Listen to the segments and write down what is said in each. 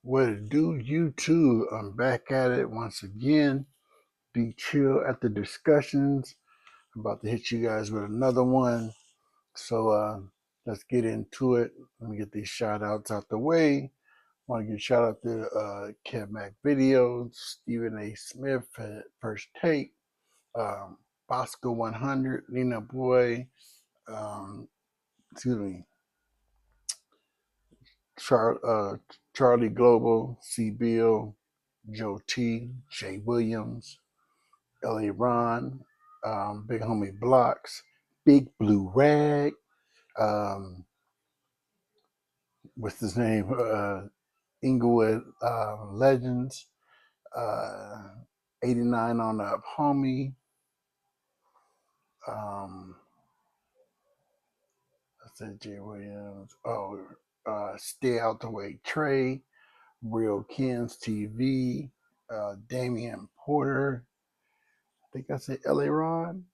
What it do, YouTube? I'm back at it once again. Be chill at the discussions. I'm about to hit you guys with another one. So let's get into it. Let me get these shout outs out the way. I want to give a shout out to Kev Mac Videos, Stephen A. Smith at First Take, Bosco 100, Nina Boy, um, excuse me, Char- uh, Charlie Global, C. Bill, Joe T, Jay Williams, L.A. Ron, Big Homie Blocks, Big Blue Rag, um, what's his name? Inglewood Legends, uh, 89 on Up Homie, um, I said Jay Williams, Stay Out the Way Trey, Real Kens TV, Damian Porter, I think I said L.A. Ron.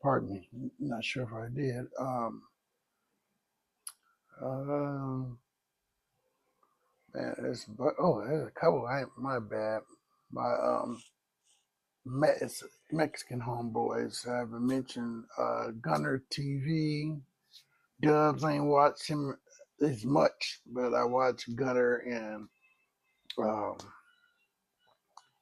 Pardon me. Not sure if I did. Um, man, there's a couple. My bad. My it's Mexican homeboys. I haven't mentioned Gunner TV. Dubs ain't watched him as much, but I watch Gunner and um,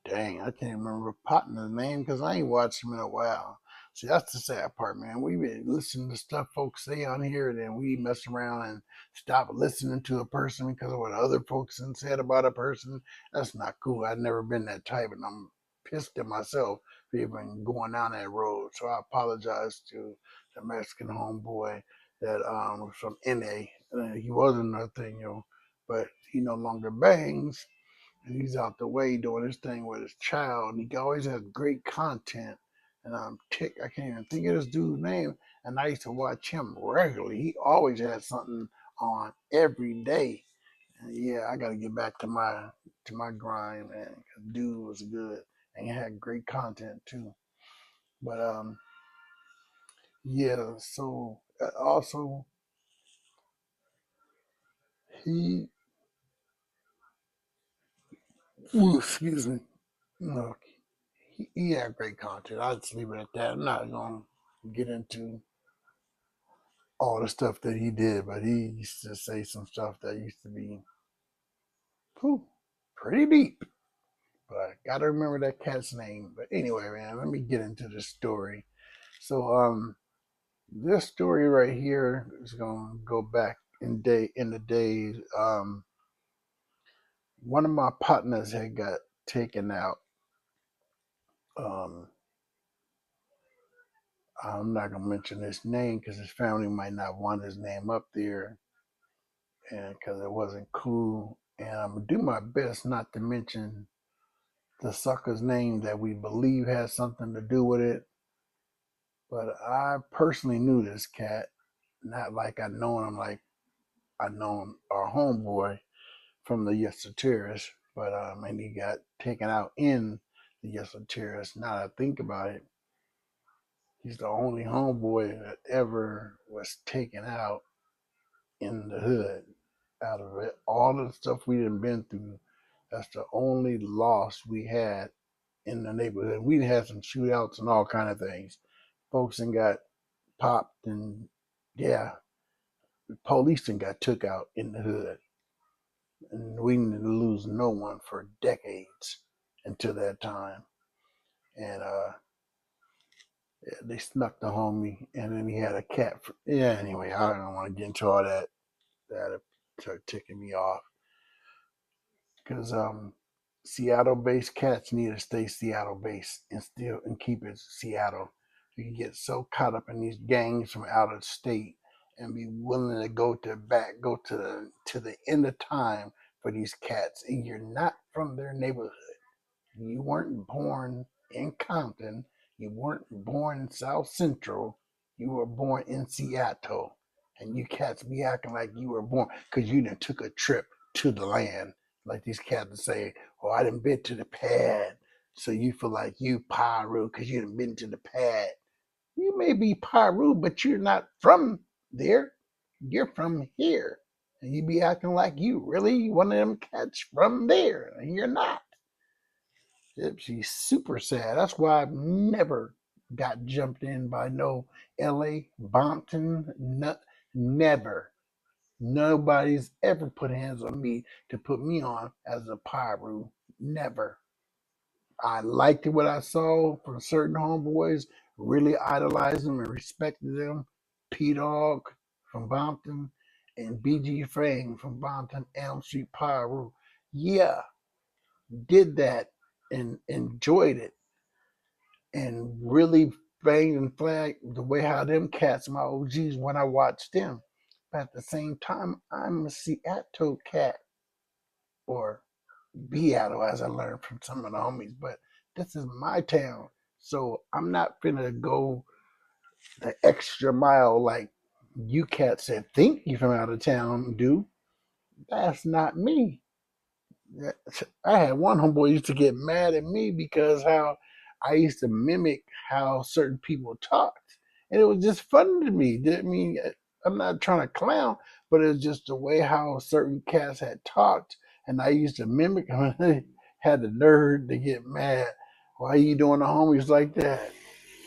dang, I can't remember partner's name because I ain't watched him in a while. See, that's the sad part, man. We been listening to stuff folks say on here, and then we mess around and stop listening to a person because of what other folks done said about a person. That's not cool. I've never been that type, and I'm pissed at myself for even going down that road. So I apologize to the Mexican homeboy that was from NA. He wasn't nothing, but he no longer bangs and he's out the way doing his thing with his child. And he always has great content. And I'm ticked. I can't even think of this dude's name. And I used to watch him regularly. He always had something on every day. And yeah, I got to get back to my grind, man. 'Cause dude was good and he had great content too. But yeah. So also he, excuse me. No, he had great content. I'll just leave it at that. I'm not gonna get into all the stuff that he did, but he used to say some stuff that used to be whew, pretty deep. But I gotta remember that cat's name. But anyway, man, let me get into the story. So this story right here is gonna go back in the days. One of my partners had got taken out. Um, I'm not gonna mention his name because his family might not want his name up there, and because it wasn't cool. And I'm gonna do my best not to mention the sucker's name that we believe has something to do with it. But I personally knew this cat, not like I know him like I know him, our homeboy from the Yesterterrace, but and he got taken out in the Yesterterrace. Now that I think about it, he's the only homeboy that ever was taken out in the hood. Out of it, all the stuff we done been through, that's the only loss we had in the neighborhood. We had some shootouts and all kind of things. Folks and got popped and yeah, the police and got took out in the hood. And we didn't lose no one for decades until that time. And yeah, they snuck the homie and then he had a cat. Yeah, anyway, I don't want to get into all that. That started ticking me off. Because Seattle-based cats need to stay Seattle-based and still and keep it Seattle. You can get so caught up in these gangs from out of state and be willing to go to the end of time for these cats, and you're not from their neighborhood. You weren't born in Compton. You weren't born in South Central. You were born in Seattle. And you cats be acting like you were born because you done took a trip to the land. Like these cats say, oh, I done been to the pad. So you feel like you Pyru because you done been to the pad. You may be Pyru, but you're not from there? You're from here. And you be acting like you really one of them cats from there. And you're not. She's super sad. That's why I've never got jumped in by no LA, Bompton, never. Nobody's ever put hands on me to put me on as a pyro. Never. I liked what I saw from certain homeboys, really idolized them and respected them. P Dog from Bompton and BG Fang from Bompton, Elm Street Pyro. Yeah, did that and enjoyed it and really banged and flagged the way how them cats, my OGs, when I watched them. But at the same time, I'm a Seattle cat or Beattle, as I learned from some of the homies. But this is my town, so I'm not finna go the extra mile like you cats that think you from out of town do. That's not me. I had one homeboy used to get mad at me because how I used to mimic how certain people talked, and it was just funny to me. I mean, I'm not trying to clown, but it's just the way how certain cats had talked, and I used to mimic them. And they had the nerve to get mad. Why are you doing the homies like that?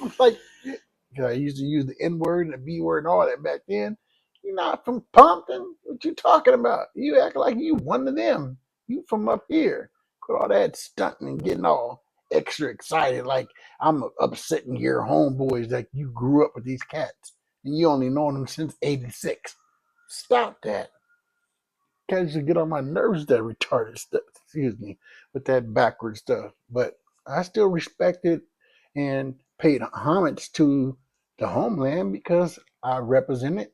I'm like, because I used to use the N word and the B word and all that back then. You're not from Compton. What you talking about? You act like you one of them. You from up here. Quit all that stunting and getting all extra excited like I'm upsetting your homeboys like you grew up with these cats and you only known them since '86. Stop that. Cats just get on my nerves that retarded stuff. Excuse me, with that backward stuff. But I still respect it and paid homage to the homeland because I represented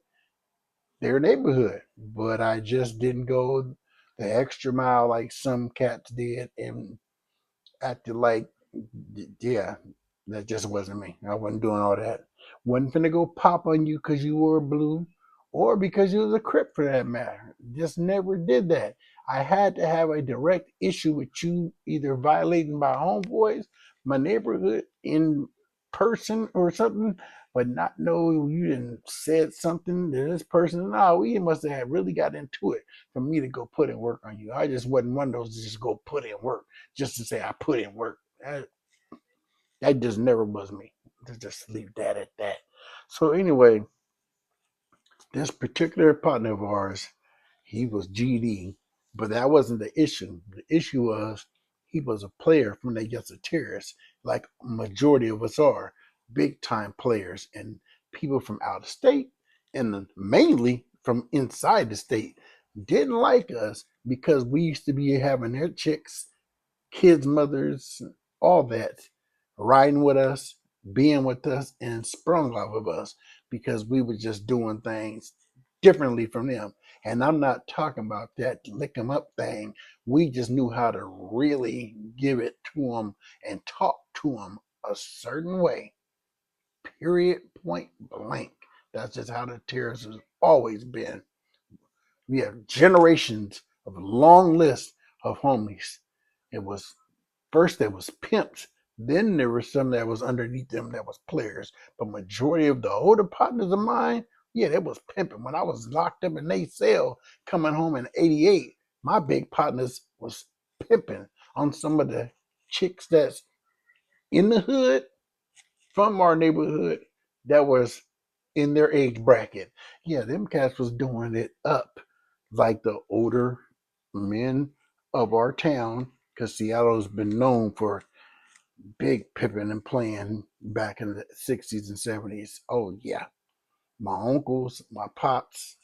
their neighborhood. But I just didn't go the extra mile like some cats did and acted like, yeah, that just wasn't me. I wasn't doing all that. Wasn't finna go pop on you because you were blue or because you was a Crip for that matter. Just never did that. I had to have a direct issue with you either violating my homeboys, my neighborhood in person or something, but not know you didn't said something to this person. No, we must have really got into it for me to go put in work on you. I just wasn't one of those to just go put in work just to say I put in work. That just never was me. Just leave that at that. So anyway, this particular partner of ours, he was GD, but that wasn't the issue. The issue was he was a player from against a terrorist, like majority of us are, big time players, and people from out of state, and mainly from inside the state, didn't like us because we used to be having their chicks kids' mothers, all that, riding with us, being with us, and sprung off of us because we were just doing things differently from them. And I'm not talking about that lick 'em up thing. We just knew how to really give it to them and talk to them a certain way. Period, point blank. That's just how the terrorists has always been. We have generations of a long list of homies. It was First there was pimps, then there was some that was underneath them that was players. But majority of the older partners of mine, yeah, that was pimping. When I was locked up in they cell coming home in '88, my big partners was pimping on some of the chicks that's in the hood from our neighborhood that was in their age bracket. Yeah, them cats was doing it up like the older men of our town because Seattle's been known for big pimping and playing back in the '60s and '70s. Oh yeah, my uncles, my pops,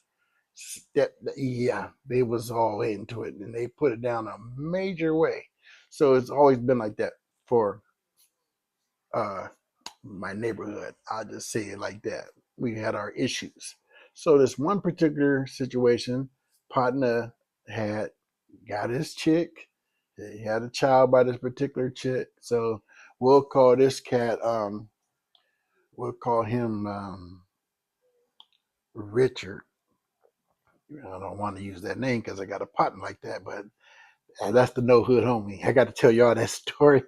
yeah, they was all into it and they put it down a major way. So it's always been like that for uh my neighborhood. I'll just say it like that. We had our issues. So this one particular situation, partner had got his chick. He had a child by this particular chick. So we'll call this cat we'll call him Richard. I don't want to use that name because I got a partner like that, but that's the no hood homie. I got to tell y'all that story.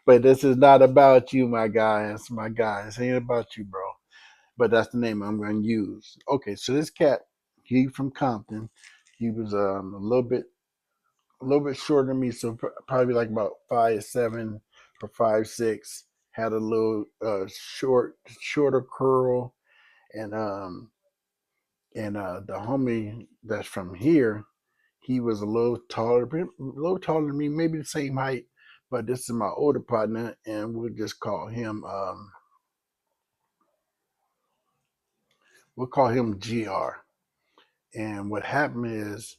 But this is not about you, my guy. It's my guy. This ain't about you, bro. but that's the name I'm going to use. Okay, so this cat, he from Compton. He was a little bit shorter than me, so probably like about 5'7" or 5'6". Had a little shorter curl, and the homie that's from here, he was a little taller than me, maybe the same height, but this is my older partner, and we'll call him GR. And what happened is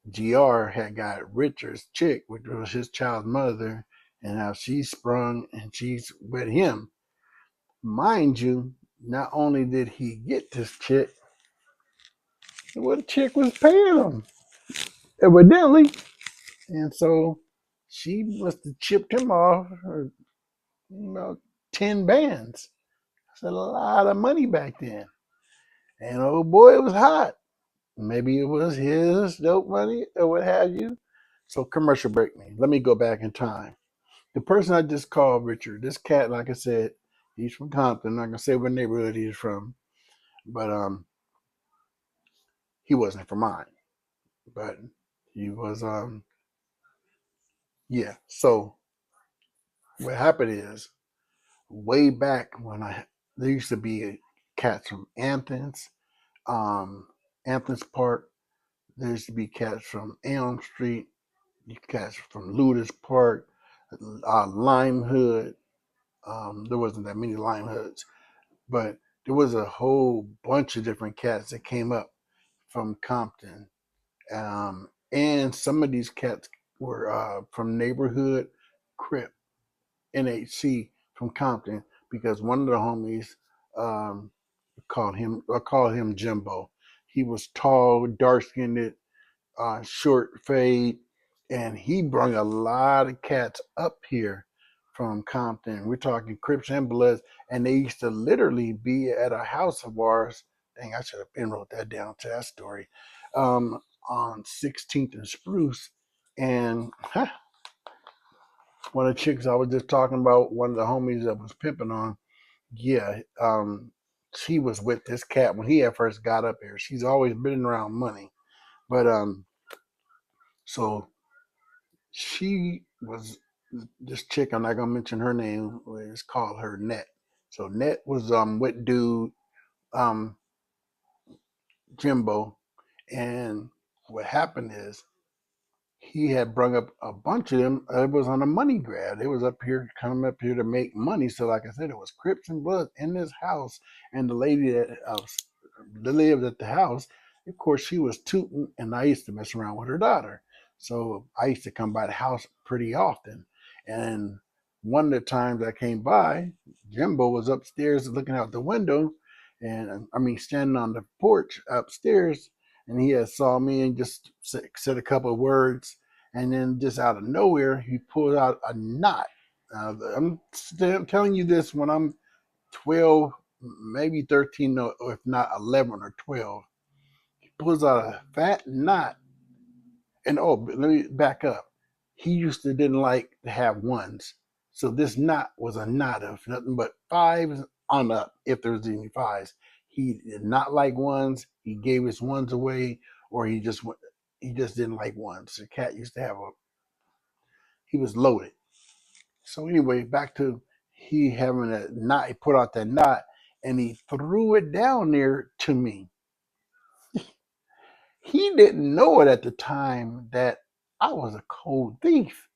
GR had got Richard's chick, which was his child's mother, and how she sprung and she's with him. Mind you, not only did he get this chick, well, the chick was paying him, evidently. And so she must have chipped him off, you know, 10 bands. That's a lot of money back then. And oh boy, it was hot. Maybe it was his dope money or what have you. So commercial break me. Let me go back in time. The person I just called Richard, this cat, like I said, he's from Compton. I'm not gonna say what neighborhood he's from, but he wasn't from mine. But he was yeah. So what happened is way back when there used to be cats from Athens Park. There used to be cats from Elm Street, cats from Ludus Park, Lime Hood. There wasn't that many Lime Hoods, but there was a whole bunch of different cats that came up from Compton. And some of these cats were from neighborhood Crip, NHC from Compton, because one of the homies um, I called him Jimbo. He was tall, dark skinned, short fade, and he brought a lot of cats up here from Compton. We're talking Crips and Bloods, and they used to literally be at a house of ours. Dang, I should have been wrote that down to that story. Um, on 16th and Spruce, and one of the chicks I was just talking about, one of the homies that was pimping on, yeah, she was with this cat when he had first got up here. She's always been around money, but so she was this chick. I'm not gonna mention her name. Let's call her Net. So Net was with dude um Jimbo, and what happened is he had brung up a bunch of them. It was on a money grab. They was up here, coming up here to make money. So, like I said, it was Crips and Bloods in this house, and the lady that lived at the house, of course, she was tooting, and I used to mess around with her daughter. So I used to come by the house pretty often, and one of the times I came by, Jimbo was upstairs looking out the window, and I mean standing on the porch upstairs, and he had saw me and just said a couple of words, and then just out of nowhere he pulled out a knot. I'm still telling you this when I'm 12, maybe 13, or if not 11 or 12. He pulls out a fat knot, and oh, let me back up. He used to didn't like to have ones, so this knot was a knot of nothing but fives on up, if there was any fives. He did not like ones. He gave his ones away, or he just didn't like ones. The cat used to have he was loaded. So anyway, back to he having a knot. He put out that knot and he threw it down there to me. He didn't know it at the time that I was a cold thief.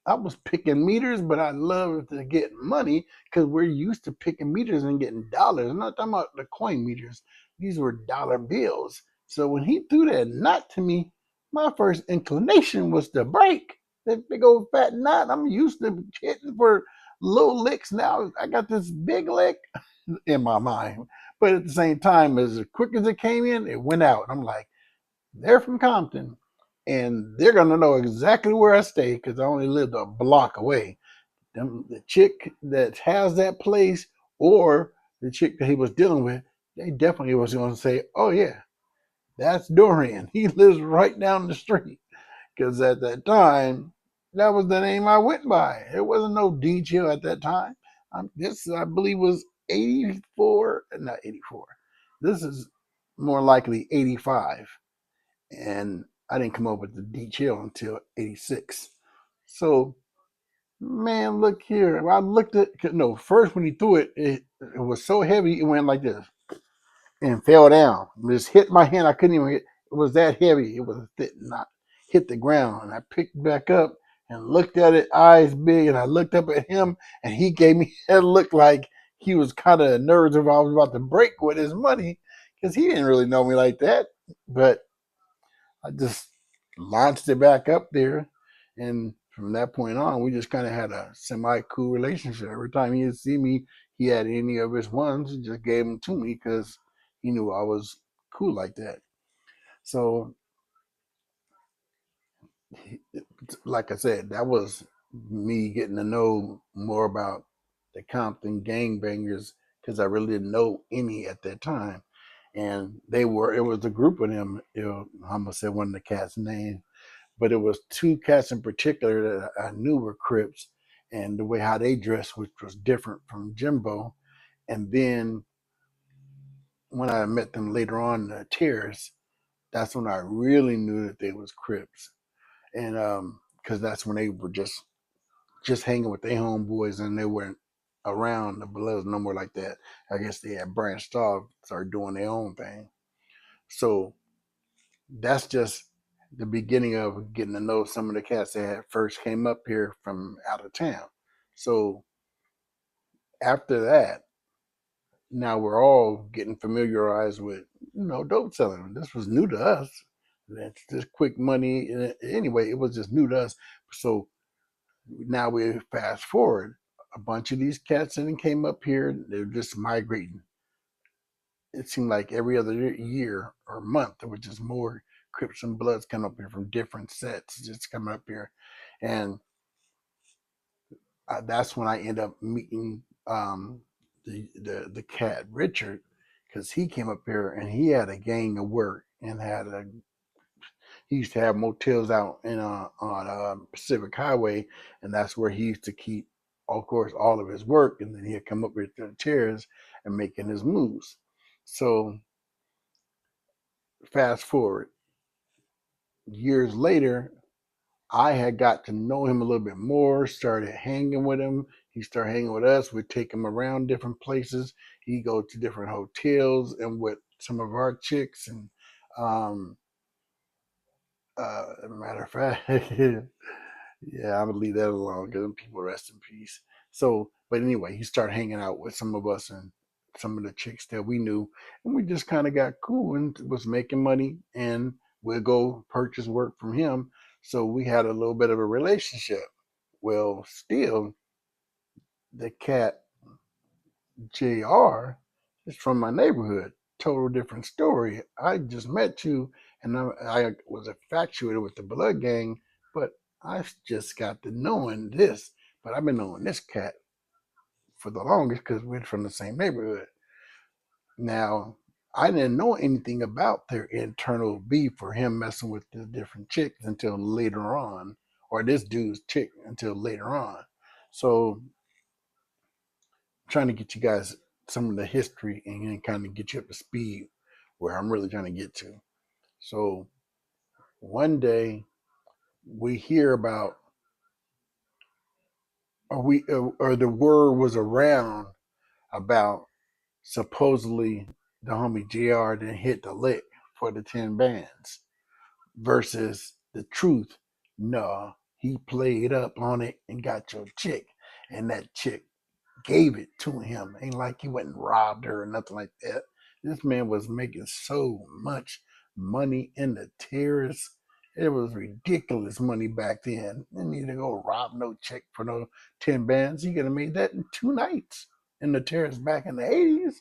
I was picking meters, but I love to get money because we're used to picking meters and getting dollars. I'm not talking about the coin meters. These were dollar bills. So when he threw that knot to me, my first inclination was to break that big old fat knot. I'm used to hitting for little licks. Now I got this big lick in my mind. But at the same time, as quick as it came in, it went out. I'm like, they're from Compton, and they're gonna know exactly where I stay because I only lived a block away. The chick that has that place, or the chick that he was dealing with, they definitely was going to say, "Oh yeah, that's Dorian. He lives right down the street." Because at that time, that was the name I went by. There wasn't no DJ at that time. This, I believe, was 84, not 84. This is more likely 85. And I didn't come up with the D chill until 86. So, man, look here. I looked at, no, first when he threw it, it was so heavy, it went like this and fell down. It just hit my hand. I couldn't even get, it was that heavy. It was did not hit the ground. And I picked it back up and looked at it, eyes big, and I looked up at him and he gave me that look like he was kind of nervous if I was about to break with his money because he didn't really know me like that. But I just launched it back up there. And from that point on, we just kind of had a semi cool relationship. Every time he'd see me, he had any of his ones, he just gave them to me because he knew I was cool like that. So, like I said, that was me getting to know more about the Compton gangbangers because I really didn't know any at that time. And it was a group of them. I'm going to say one of the cats' names, but it was two cats in particular that I knew were Crips, and the way how they dressed, which was different from Jimbo. And then when I met them later on in the Terrace, that's when I really knew that they was Crips, and because that's when they were just hanging with their homeboys, and they weren't around the Bloods no more like that. I guess they had branched off, started doing their own thing. So that's just the beginning of getting to know some of the cats that had first came up here from out of town. So after that, now we're all getting familiarized with, dope selling. This was new to us. That's just quick money. Anyway, it was just new to us. So now we fast forward. A bunch of these cats then came up here. They're just migrating. It seemed like every other year or month there was just more Crips and Bloods coming up here from different sets, just coming up here, and that's when I end up meeting the cat Richard, because he came up here and he had a gang of work and he used to have motels out in on Pacific Highway, and that's where he used to keep, of course, all of his work, and then he'd come up here to the chairs and making his moves. So fast forward years later, I had got to know him a little bit more, started hanging with him. He started hanging with us. We'd take him around different places. He'd go to different hotels and with some of our chicks. And matter of fact, yeah, I'm gonna leave that alone because people rest in peace. So, but anyway, he started hanging out with some of us and some of the chicks that we knew, and we just kind of got cool and was making money, and we'd go purchase work from him. So we had a little bit of a relationship. Well, still, the cat JR is from my neighborhood. Total different story. I just met you, and I was infatuated with the Blood Gang, but I just got to knowing this. But I've been knowing this cat for the longest because we're from the same neighborhood. Now, I didn't know anything about their internal beef or him messing with the different chicks until later on, or this dude's chick until later on. So trying to get you guys some of the history and kind of get you up to speed where I'm really trying to get to. So one day we hear about, or the word was around about supposedly the homie JR didn't hit the lick for the 10 bands versus the truth. No, he played up on it and got your chick, and that chick gave it to him. Ain't like he went and robbed her or nothing like that. This man was making so much money in the terrace. It was ridiculous money back then. Didn't need to go rob no chick for no 10 bands. He could have made that in 2 nights in the terrace back in the 80s.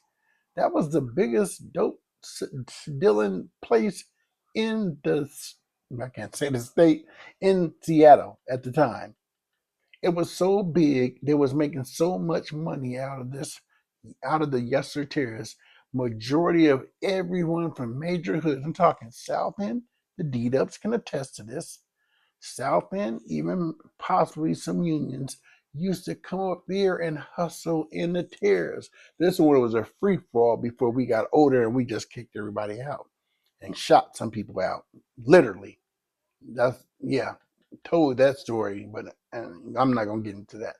That was the biggest dope dealing place in I can't say the state, in Seattle at the time. It was so big, they was making so much money out of the Yesser Terrace. Majority of everyone from major hoods, I'm talking South End, the D-Dubs can attest to this. South End, even possibly some unions, used to come up there and hustle in the tears. This one was a free for all before we got older and we just kicked everybody out and shot some people out. Literally. That's yeah, told that story, but I'm not gonna get into that.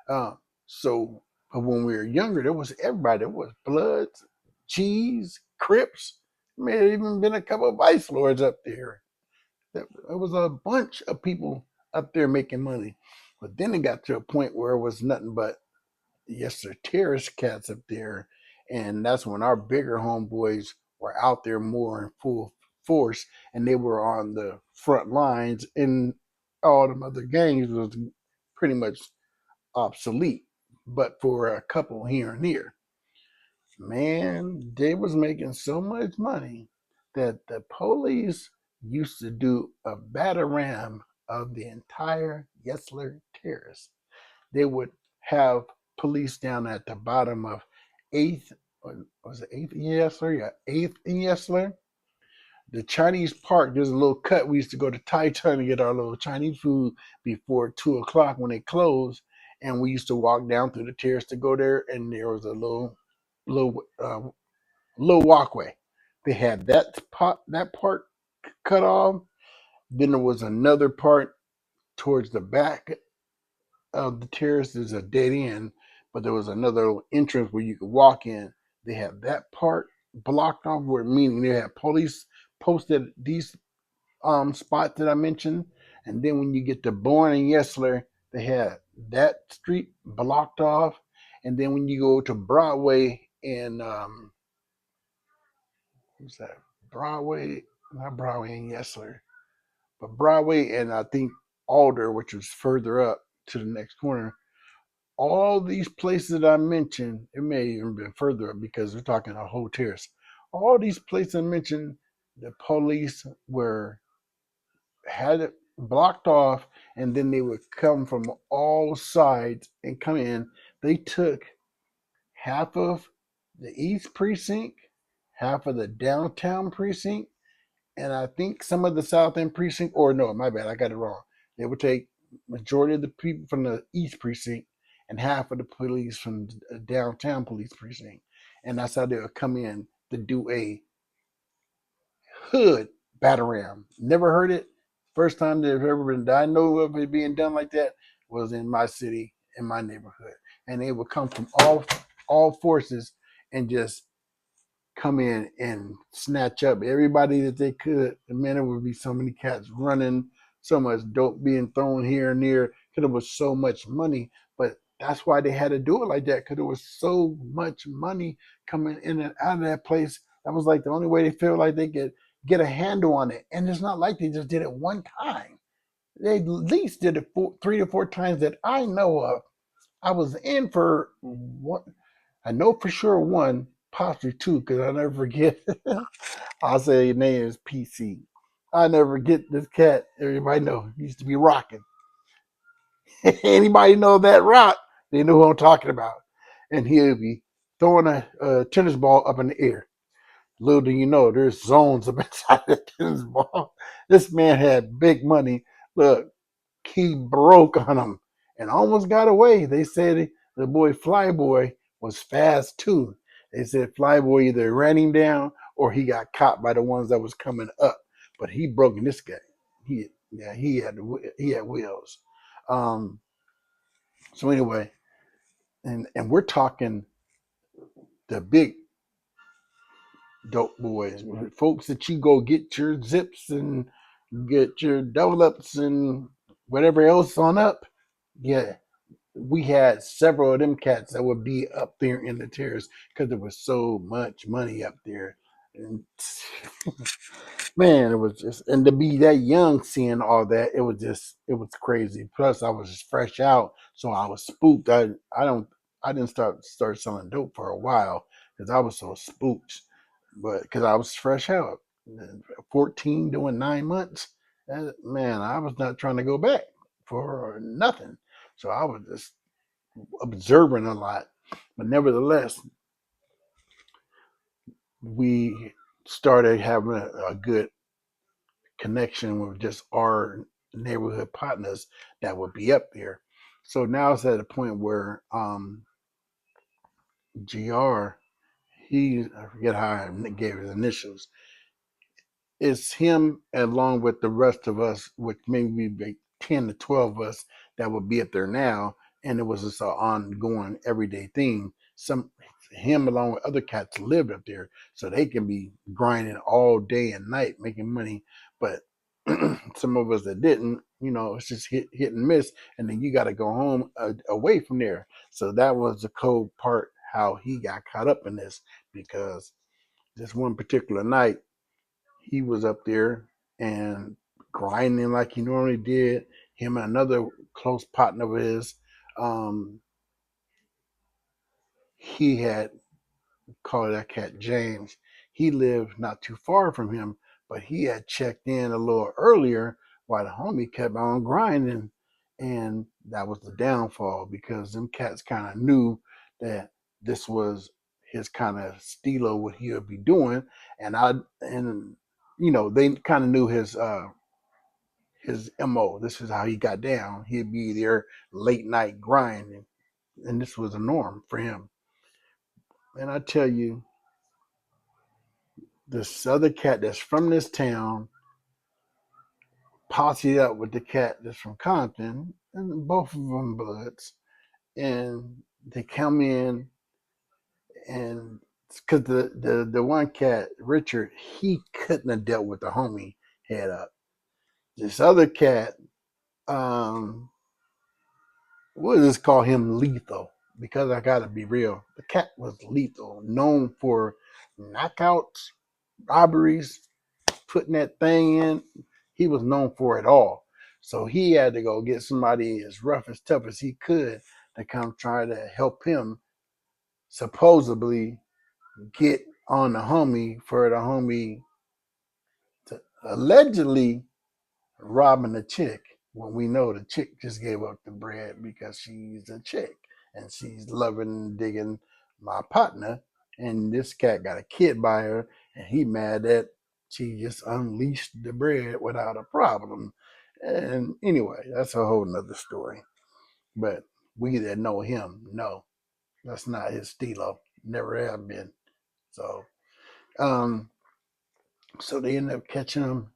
Uh, so, but when we were younger, there was everybody. There was Bloods, G's, Crips. May have even been a couple of Vice Lords up there. There was a bunch of people up there making money. But then it got to a point where it was nothing but yes, sir, terrorist cats up there, and that's when our bigger homeboys were out there more in full force, and they were on the front lines, and all them other gangs was pretty much obsolete, but for a couple here and there. Man, they was making so much money that the police used to do a batarang of the entire Yesler terrace. They would have police down at the bottom of eighth, was it eighth Yesler? Yeah, eighth Yesler. The Chinese park, there's a little cut. We used to go to Tai China to get our little Chinese food before 2 o'clock when they closed, and we used to walk down through the terrace to go there. And there was a little, little walkway. They had that part cut off. Then there was another part towards the back of the terrace. There's a dead end, but there was another little entrance where you could walk in. They had that part blocked off, where meaning they had police posted these spot that I mentioned. And then when you get to Bourne and Yesler, they had that street blocked off. And then when you go to Broadway and what's that? Broadway, not Broadway and Yesler, but Broadway and I think Alder, which was further up to the next corner. All these places that I mentioned, it may even been further up because we're talking a whole terrace. All these places I mentioned, the police were had it blocked off, and then they would come from all sides and come in. They took half of the East Precinct, half of the downtown precinct, and I think some of the South End precinct. Or no, my bad, I got it wrong. They would take majority of the people from the East Precinct and half of the police from the downtown police precinct, and that's how they would come in to do a hood batarang. Never heard it. First time that ever been I know of it being done like that was in my city, in my neighborhood. And they would come from all forces and just come in and snatch up everybody that they could. And man, there would be so many cats running, so much dope being thrown here and there, because it was so much money. But that's why they had to do it like that, because there was so much money coming in and out of that place. That was like the only way they felt like they could get a handle on it. And it's not like they just did it one time. They at least did it 3 to 4 times that I know of. I was in for one. I know for sure one, possibly two, because I never forget. I'll say his name is PC. I never forget this cat. Everybody know he used to be rocking. Anybody know that rock? They know who I'm talking about. And he'll be throwing a tennis ball up in the air. Little do you know, there's zones up inside the tennis ball. This man had big money. Look, he broke on him and almost got away. They said the boy Flyboy was fast too. They said Flyboy either ran him down or he got caught by the ones that was coming up. But he broke this guy. He had wheels. Um, so anyway, and we're talking the big dope boys, folks that you go get your zips and get your double ups and whatever else on up. Yeah, we had several of them cats that would be up there in the terrace because there was so much money up there. And man, it was just, and to be that young seeing all that, it was crazy. Plus, I was just fresh out, so I was spooked. I didn't start selling dope for a while because I was so spooked, but because I was fresh out, 14 doing 9 months, man, I was not trying to go back for nothing. So I was just observing a lot. But nevertheless, we started having a good connection with just our neighborhood partners that would be up there. So now it's at a point where GR, I forget how I gave his initials. It's him along with the rest of us, which maybe be 10 to 12 of us that would be up there now. And it was just an ongoing everyday thing. Him along with other cats lived up there, so they can be grinding all day and night making money. But some of us that didn't, it's just hit and miss. And then you got to go home away from there. So that was the cold part, how he got caught up in this, because this one particular night, he was up there and grinding like he normally did. Him and another close partner of his, um, he had called that cat James. He lived not too far from him, but he had checked in a little earlier while the homie kept on grinding. And that was the downfall, because them cats kind of knew that this was his kind of stilo, what he would be doing. And they kind of knew his MO. This is how he got down. He'd be there late night grinding, and this was a norm for him. And I tell you, this other cat that's from this town posse up with the cat that's from Compton, and both of them bloods, and they come in, and because the one cat, Richard, he couldn't have dealt with the homie head up. This other cat, um, we'll just call him Lethal, because I gotta be real. The cat was lethal, known for knockouts, robberies, putting that thing in. He was known for it all. So he had to go get somebody as rough as tough as he could to come try to help him supposedly get on the homie, for the homie to allegedly robbing the chick, when we know the chick just gave up the bread because she's a chick and she's loving and digging my partner. And this cat got a kid by her, and he mad that she just unleashed the bread without a problem. And anyway, that's a whole nother story. But we that know him know that's not his stilo. Never have been. So um so they ended up catching him,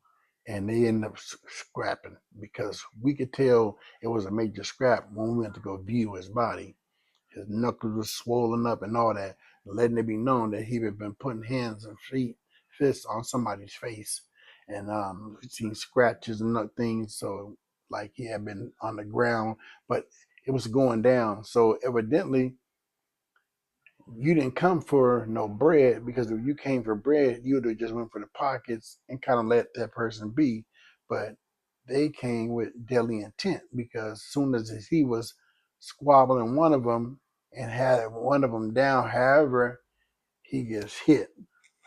and they ended up scrapping, because we could tell it was a major scrap when we went to go view his body. His knuckles were swollen up and all that, letting it be known that he had been putting hands and fists on somebody's face. And we seen scratches and things, so like he had been on the ground, but it was going down. So evidently, you didn't come for no bread, because if you came for bread, you would have just went for the pockets and kind of let that person be. But they came with deadly intent, because as soon as he was squabbling one of them and had one of them down, however, he gets hit,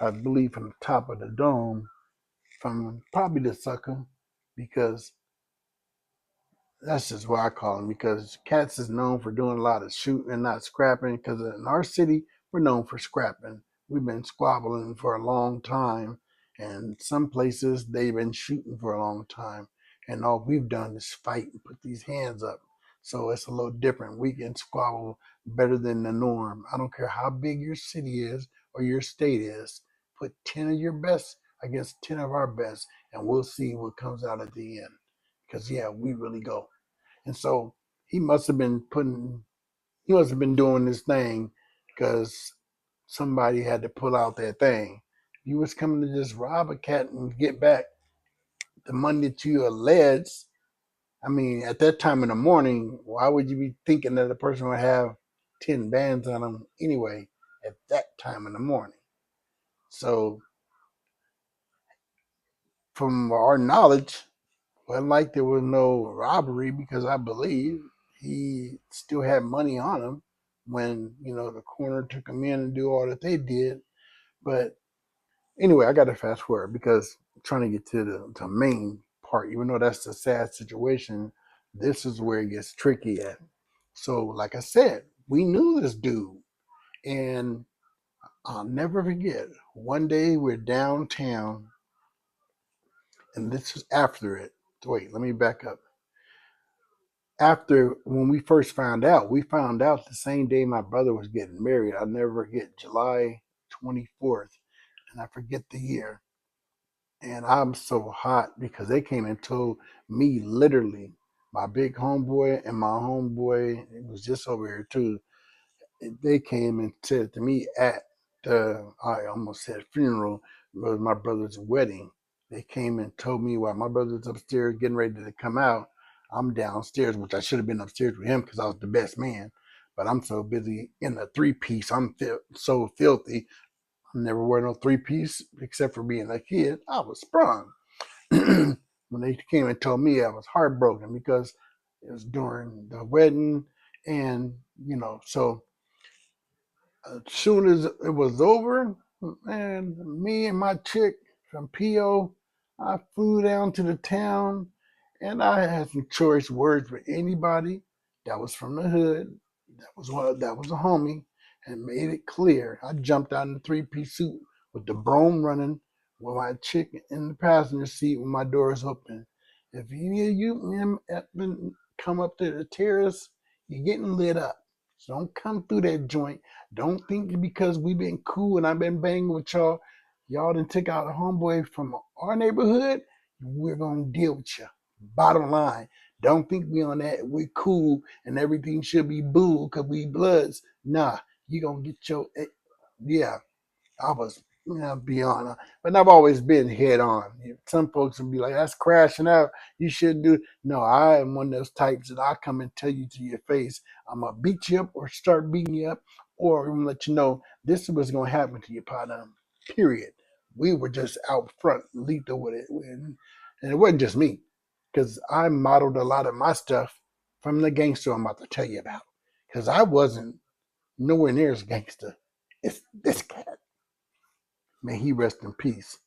I believe, from the top of the dome, from probably the sucker, because that's just what I call them, because cats is known for doing a lot of shooting and not scrapping. Because in our city, we're known for scrapping. We've been squabbling for a long time, and some places they've been shooting for a long time. And all we've done is fight and put these hands up. So it's a little different. We can squabble better than the norm. I don't care how big your city is or your state is. Put 10 of your best against 10 of our best, and we'll see what comes out at the end. Because yeah, we really go. And so he must have been he must have been doing this thing because somebody had to pull out that thing. You was coming to just rob a cat and get back the money that you alleged. I mean, at that time in the morning, why would you be thinking that a person would have 10 bands on them anyway at that time in the morning? So, from our knowledge, well, like there was no robbery, because I believe he still had money on him when the coroner took him in and do all that they did. But anyway, I got to fast forward, because I'm trying to get to the main part. Even though that's a sad situation, this is where it gets tricky at. So, like I said, we knew this dude, and I'll never forget. One day we're downtown, and this is after it. Wait, let me back up. after when we found out the same day my brother was getting married. I'll never forget July 24th, and I forget the year. And I'm so hot because they came and told me literally, my big homeboy and my homeboy, it was just over here too. They came and said to me at the, I almost said funeral, it was my brother's wedding. They came and told me while my brother's upstairs getting ready to come out, I'm downstairs, which I should have been upstairs with him because I was the best man. But I'm so busy in a three piece. So filthy. I never wear no three piece except for being a kid. I was sprung. When they came and told me, I was heartbroken because it was during the wedding, and so as soon as it was over, and me and my chick from PO, I flew down to the town, and I had some choice words with anybody that was from the hood, that was a homie, and made it clear. I jumped out in the three-piece suit with the brome running, with my chick in the passenger seat with my doors open. If any of you men come up to the terrace, you're getting lit up. So don't come through that joint. Don't think because we've been cool and I've been banging with y'all done took out a homeboy from our neighborhood, we're gonna deal with you. Bottom line. Don't think we on that. We cool and everything should be boo because we bloods. Nah, you gonna get your yeah. I was beyond, but I've always been head on. Some folks will be like, "That's crashing out. You shouldn't do." No, I am one of those types that I come and tell you to your face, I'm gonna beat you up or start beating you up, or I'm gonna let you know this is what's gonna happen to you, partner. Period. We were just out front, lethal with it, and it wasn't just me, because I modeled a lot of my stuff from the gangster I'm about to tell you about, because I wasn't nowhere near as gangster. It's this cat. May he rest in peace.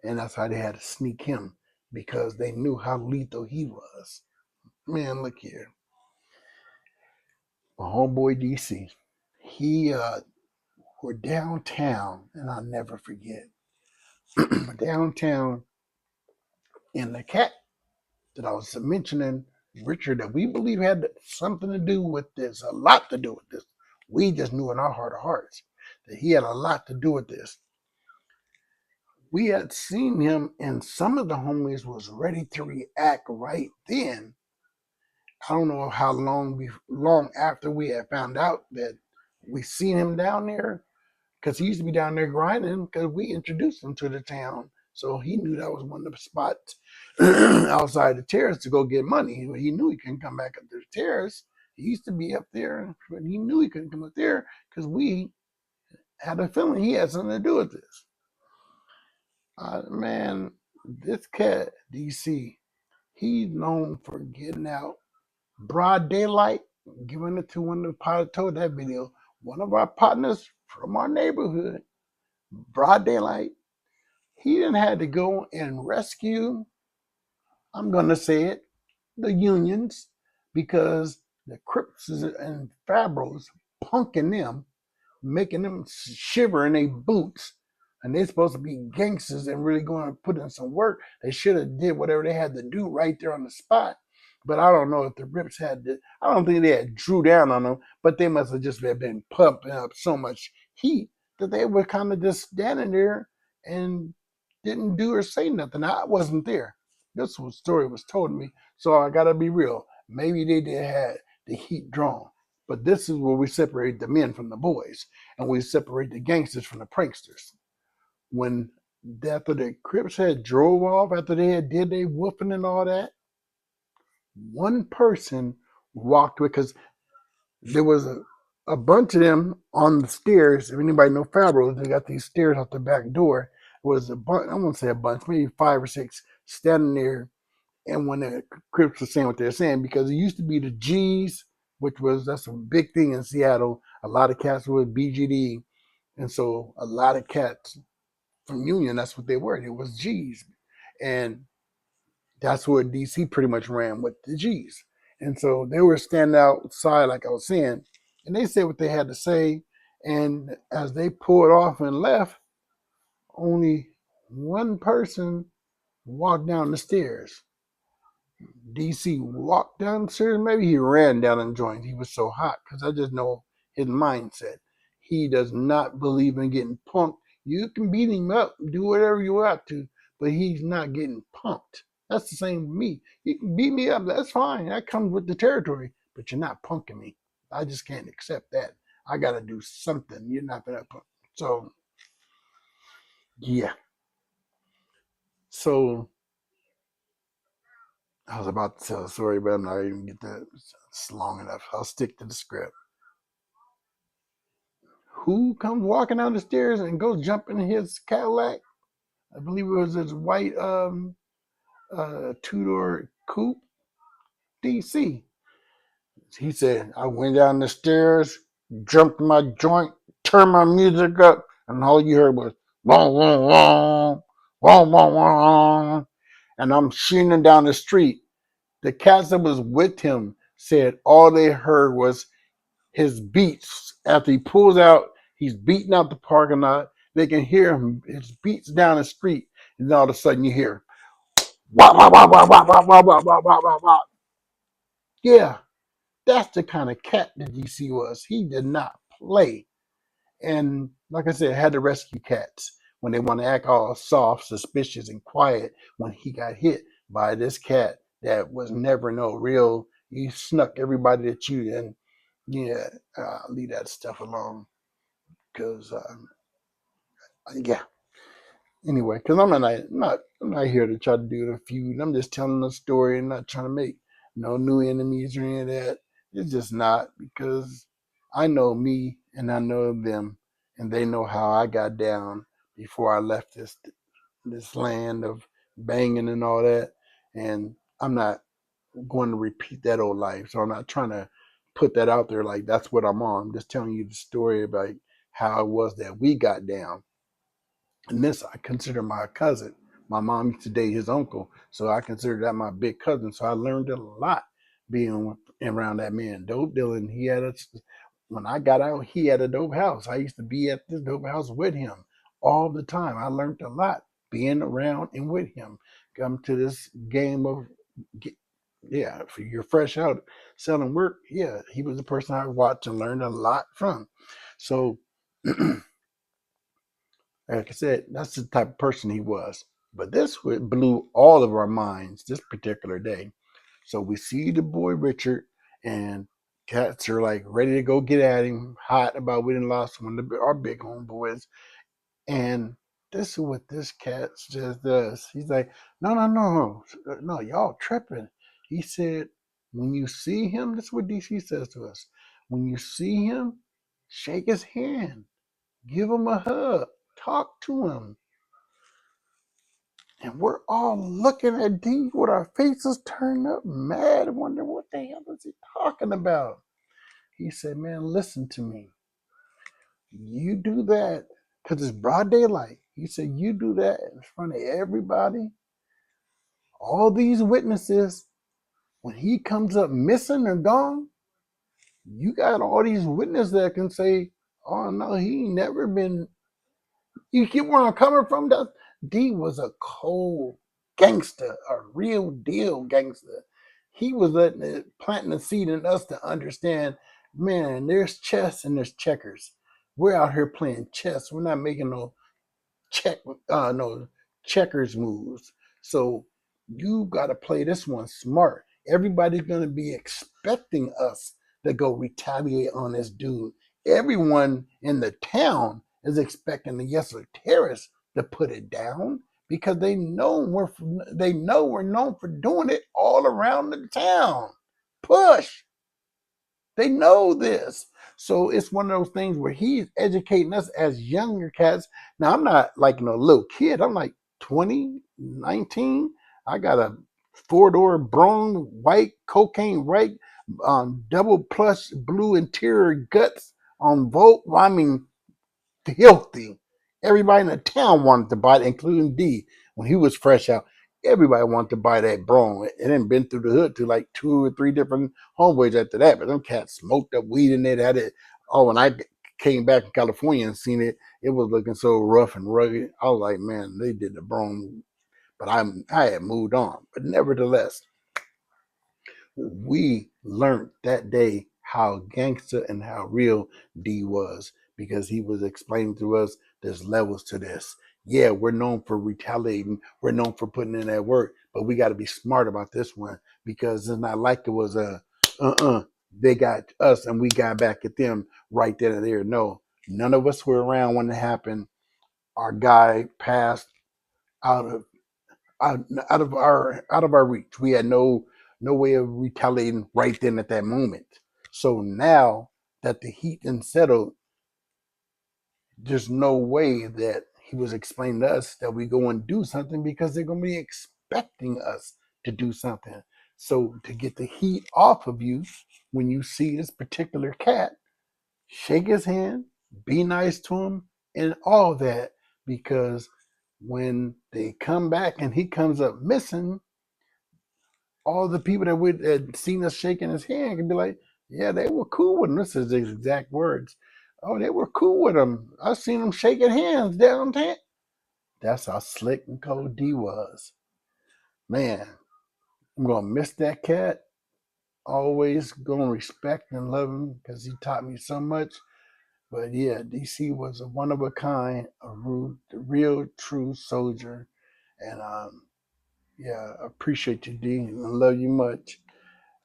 And that's how they had to sneak him because they knew how lethal he was. Man, look here. My homeboy DC. He were downtown, and I'll never forget. Downtown, and the cat that I was mentioning, Richard, that we believe had something to do with this, a lot to do with this. We just knew in our heart of hearts that he had a lot to do with this. We had seen him, and some of the homies was ready to react right then. I don't know how long after we had found out that we seen him down there, because he used to be down there grinding because we introduced him to the town. So he knew that was one of the spots outside the terrace to go get money. He knew he couldn't come back up to the terrace. He used to be up there, but he knew he couldn't come up there because we had a feeling he had something to do with this. Man, this cat, DC, he's known for getting out broad daylight, giving it to one of the pilots told that video. One of our partners from our neighborhood, broad daylight, he didn't had to go and rescue, I'm gonna say it, the unions, because the Crips and Fabros punking them, making them shiver in their boots, and they're supposed to be gangsters and really going to put in some work. They should have did whatever they had to do right there on the spot. But I don't know if the Rips had to, I don't think they had drew down on them, but they must have just been pumping up so much heat that they were kind of just standing there and didn't do or say nothing. I wasn't there. This was story was told to me, so I gotta be real. Maybe they did have the heat drawn, but this is where we separate the men from the boys, and we separate the gangsters from the pranksters. When after the Crips had drove off, after they had did their whooping and all that, one person walked with, because there was a bunch of them on the stairs. If anybody know Fabro, they got these stairs out the back door. It was a bunch, I won't say a bunch, maybe 5 or 6 standing there. And when the Crips were saying what they're saying, because it used to be the G's, that's a big thing in Seattle. A lot of cats were BGD, and so a lot of cats from Union, that's what they were. It was G's, and that's where DC pretty much ran with the G's. And so they were standing outside, like I was saying, and they said what they had to say. And as they pulled off and left, only one person walked down the stairs. DC walked downstairs. Maybe he ran down the joint. He was so hot because I just know his mindset. He does not believe in getting punked. You can beat him up, do whatever you want to, but he's not getting punked. That's the same with me. You can beat me up. That's fine. That comes with the territory, but you're not punking me. I just can't accept that. I got to do something. You're not going to punk. So, yeah. So, I was about to tell a story, but I'm not even get that. It's long enough. I'll stick to the script. Who comes walking down the stairs and goes jumping in his Cadillac? I believe it was his white two-door coupe. DC. He said, I went down the stairs, jumped in my joint, turned my music up, and all you heard was wong wong wong, wong wong wong, and I'm shooting down the street. The cats that was with him said all they heard was his beats. After he pulls out, he's beating out the parking lot. They can hear him, his beats down the street. And then all of a sudden you hear, wah, wah, wah, wah, wah, wah, wah, wah, wah, wah, wah, wah. Yeah, that's the kind of cat that DC was. He did not play. And like I said, had to rescue cats when they want to act all soft, suspicious, and quiet when he got hit by this cat that was never no real. He snuck everybody that you and yeah, leave that stuff alone because yeah. Anyway, because I'm not here to try to do the feud. I'm just telling a story and not trying to make no new enemies or any of that. It's just not because I know me and I know them and they know how I got down before I left this land of banging and all that. And I'm not going to repeat that old life. So I'm not trying to put that out there like that's what I'm on. I'm just telling you the story about how it was that we got down. And this I consider my cousin. My mom used to date his uncle, so I consider that my big cousin. So I learned a lot being around that man. Dope dealing. When I got out, he had a dope house. I used to be at this dope house with him all the time. I learned a lot being around and with him. Come to this game of, yeah, if you're fresh out selling work, yeah, he was the person I watched and learned a lot from. So like I said, that's the type of person he was. But this blew all of our minds this particular day. So we see the boy Richard, and cats are like ready to go get at him, hot about we done lost one of our big homeboys. And this is what this cat just does. He's like, no, no, no, no, y'all tripping. He said, when you see him, this is what DC says to us. When you see him, shake his hand, give him a hug, talk to him. And we're all looking at D with our faces turned up, mad, wondering what the hell is he talking about. He said, man, listen to me. You do that, because it's broad daylight. He said, you do that in front of everybody, all these witnesses. When he comes up missing or gone, you got all these witnesses that can say, oh, no, he ain't never been. You get where I'm coming from? That D was a cold gangster, a real deal gangster. He was planting the seed in us to understand, man, there's chess and there's checkers. We're out here playing chess. We're not making check no checkers moves. So you got to play this one smart. Everybody's going to be expecting us to go retaliate on this dude. Everyone in the town is expecting the Yesler terrorists to put it down because they know we're known for doing it all around the town. Push. They know this. So it's one of those things where he's educating us as younger cats. Now, I'm not like little kid. I'm like 20, 19. I got a four-door Brougham white, cocaine white, double plush blue interior guts on Volt. I mean, filthy. Everybody in the town wanted to buy it, including D. When he was fresh out, everybody wanted to buy that Brougham. It hadn't been through the hood to like 2 or 3 different homeboys after that. But them cats smoked up weed in it, had it. Oh, when I came back to California and seen it, it was looking so rough and rugged. I was like, man, they did the Brougham. But I had moved on. But nevertheless, We learned that day how gangster and how real D was, because he was explaining to us there's levels to this. Yeah, we're known for retaliating, we're known for putting in that work, but we got to be smart about this one, because it's not like it was a they got us and we got back at them right then and there. No, none of us were around when it happened. Our guy passed out of out, out of our reach. We had no way of retaliating right then at that moment. So now that the heat and settled, there's no way that he was explaining to us that we go and do something, because they're going to be expecting us to do something. So to get the heat off of you, when you see this particular cat, shake his hand, be nice to him, and all that, because when they come back and he comes up missing, all the people that would had seen us shaking his hand could be like, yeah, they were cool with him. This is his exact words. Oh, they were cool with him. I seen them shaking hands downtown. That's how slick and cold D was. Man, I'm gonna miss that cat. Always gonna respect and love him because he taught me so much. But yeah, DC was a one of a kind, real true soldier. And yeah, I appreciate you, D. I love you much.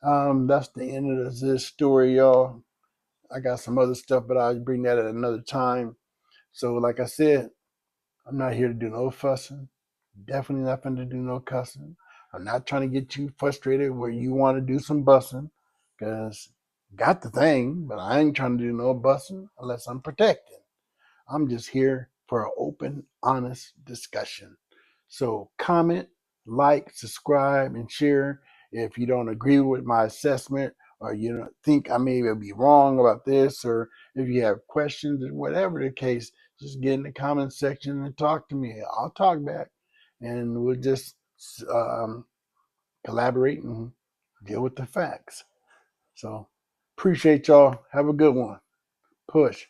That's the end of this story, y'all. I got some other stuff, but I'll bring that at another time. So, like I said, I'm not here to do no fussing. Definitely nothing to do no cussing. I'm not trying to get you frustrated where you want to do some bussing, because got the thing, but I ain't trying to do no bussing unless I'm protected. I'm just here for an open, honest discussion. So comment, like, subscribe, and share if you don't agree with my assessment, or you don't think I may be wrong about this, or if you have questions, or whatever the case, just get in the comment section and talk to me. I'll talk back, and we'll just um, collaborate and deal with the facts. So appreciate y'all. Have a good one. Push.